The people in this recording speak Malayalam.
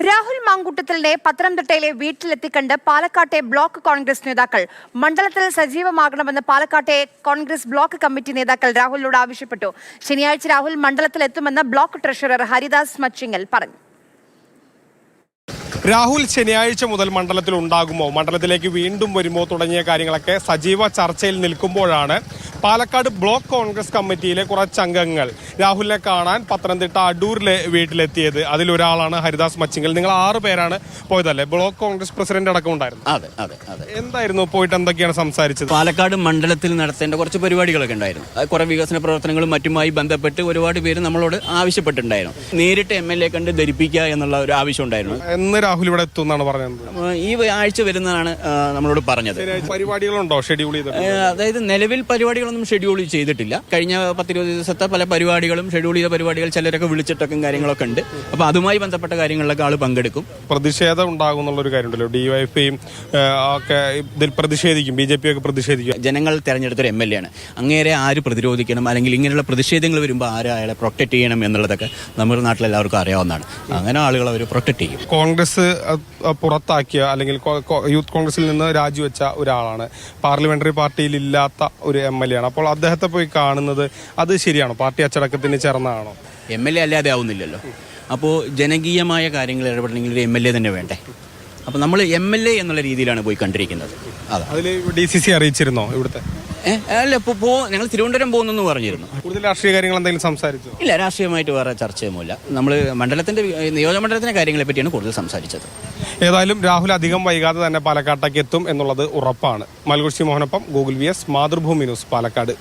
രാഹുൽ മാങ്കൂട്ടത്തിലിനെ പത്തനംതിട്ടയിലെ വീട്ടിലെത്തിക്കണ്ട് പാലക്കാട്ടെ ബ്ലോക്ക് കോൺഗ്രസ് നേതാക്കൾ മണ്ഡലത്തിൽ സജീവമാകണമെന്ന് പാലക്കാട്ടെ കോൺഗ്രസ് ബ്ലോക്ക് കമ്മിറ്റി നേതാക്കൾ രാഹുലിനോട് ആവശ്യപ്പെട്ടു. ശനിയാഴ്ച രാഹുൽ മണ്ഡലത്തിൽ എത്തുമെന്ന് ബ്ലോക്ക് ട്രഷറർ ഹരിദാസ് മച്ചിങ്ങൽ പറഞ്ഞു. രാഹുൽ ശനിയാഴ്ച മുതൽ മണ്ഡലത്തിൽ ഉണ്ടാകുമോ, മണ്ഡലത്തിലേക്ക് വീണ്ടും വരുമോ തുടങ്ങിയ കാര്യങ്ങളൊക്കെ സജീവ ചർച്ചയിൽ നിൽക്കുമ്പോഴാണ് പാലക്കാട് ബ്ലോക്ക് കോൺഗ്രസ് കമ്മിറ്റിയിലെ കുറച്ച് അംഗങ്ങൾ രാഹുലിനെ കാണാൻ പത്തനംതിട്ട അടൂരിലെ വീട്ടിലെത്തിയത്. അതിലൊരാളാണ് ഹരിദാസ് മച്ചിങ്ങൽ. നിങ്ങൾ 6 പേരാണ് പോയതല്ലേ? ബ്ലോക്ക് കോൺഗ്രസ് പ്രസിഡന്റ് അടക്കം ഉണ്ടായിരുന്നു. എന്തായിരുന്നു പോയിട്ട് എന്തൊക്കെയാണ് സംസാരിച്ചത്? പാലക്കാട് മണ്ഡലത്തിൽ നടത്തേണ്ട കുറച്ച് പരിപാടികളൊക്കെ ഉണ്ടായിരുന്നു. കുറെ വികസന പ്രവർത്തനങ്ങളും മറ്റുമായി ബന്ധപ്പെട്ട് ഒരുപാട് പേര് നമ്മളോട് ആവശ്യപ്പെട്ടിട്ടുണ്ടായിരുന്നു. നേരിട്ട് MLA കണ്ട് ധരിപ്പിക്കുക എന്നുള്ള ഒരു ആവശ്യം ഉണ്ടായിരുന്നു. എന്ന് രാഹുൽ ഇവിടെ എത്തും എന്നാണ് പറഞ്ഞത്. ഈ ആഴ്ച വരുന്നതാണ് നമ്മളോട് പറഞ്ഞത്. പരിപാടികളുണ്ടോ ഷെഡ്യൂൾ ചെയ്ത്? അതായത് നിലവിൽ പരിപാടികളൊന്നും ഷെഡ്യൂൾ ചെയ്തിട്ടില്ല. കഴിഞ്ഞ 10-20 ദിവസത്തെ പല പരിപാടികളും ഷെഡ്യൂൾ ചെയ്ത പരിപാടികൾ ചിലരൊക്കെ വിളിച്ചിട്ടൊക്കെ കാര്യങ്ങളൊക്കെ ഉണ്ട്. അപ്പൊ അതുമായി ബന്ധപ്പെട്ട കാര്യങ്ങളിലൊക്കെ ആള് പങ്കെടുക്കും. പ്രതിഷേധം ഉണ്ടാകുന്നുള്ള ഒരു കാര്യമുണ്ടല്ലോ, DYFയും ഒക്കെ ഇതിൽ പ്രതിഷേധിക്കും, BJP ഒക്കെ പ്രതിഷേധിക്കും. ജനങ്ങൾ തെരഞ്ഞെടുത്തൊരു MLA ആണ്. അങ്ങേരെ ആര് പ്രതിരോധിക്കണം, അല്ലെങ്കിൽ ഇങ്ങനെയുള്ള പ്രതിഷേധങ്ങൾ വരുമ്പോൾ ആര് അയാളെ പ്രൊട്ടക്ട് ചെയ്യണം എന്നുള്ളതൊക്കെ നമ്മുടെ നാട്ടിലെല്ലാവർക്കും അറിയാവുന്നതാണ്. അങ്ങനെ ആളുകൾ അവർ പ്രൊട്ടക്ട് ചെയ്യും. കോൺഗ്രസ് പുറത്താക്കിയ അല്ലെങ്കിൽ യൂത്ത് കോൺഗ്രസിൽ നിന്ന് രാജിവെച്ച ഒരാളാണ്, പാർലമെന്ററി പാർട്ടിയിൽ ഇല്ലാത്ത ഒരു MLA ആണ്. അപ്പോൾ അദ്ദേഹത്തെ പോയി കാണുന്നത് അത് ശരിയാണോ? പാർട്ടി അച്ചടക്കത്തിന് ചേർന്നതാണോ? MLA അല്ലാതെ ആവുന്നില്ലല്ലോ. അപ്പോൾ ജനകീയമായ കാര്യങ്ങൾ ഇടപെടണമെങ്കിൽ ഒരു MLA തന്നെ വേണ്ടേ? അപ്പോൾ നമ്മൾ MLA എന്നുള്ള രീതിയിലാണ് പോയി കണ്ടിരിക്കുന്നത്. അതിൽ DCC അറിയിച്ചിരുന്നോ ഇവിടുത്തെ? അല്ല, ഇപ്പോൾ ഞങ്ങൾ തിരുവനന്തപുരം പോകുന്നു പറഞ്ഞിരുന്നു. കൂടുതൽ രാഷ്ട്രീയ കാര്യങ്ങൾ എന്തെങ്കിലും സംസാരിച്ചോ? ഇല്ല, രാഷ്ട്രീയമായിട്ട് വേറെ ചർച്ചയൊന്നുമില്ല. നമ്മൾ നിയോജകമണ്ഡലത്തിന്റെ കാര്യങ്ങളെ പറ്റിയാണ് കൂടുതൽ സംസാരിച്ചത്. ഏതായാലും രാഹുൽ അധികം വൈകാതെ തന്നെ പാലക്കാട്ടേക്ക് എത്തും എന്നുള്ളത് ഉറപ്പാണ്. മൽകുഷി മോഹനൊപ്പം Google VS, Mathrubhumi news, Palakkad.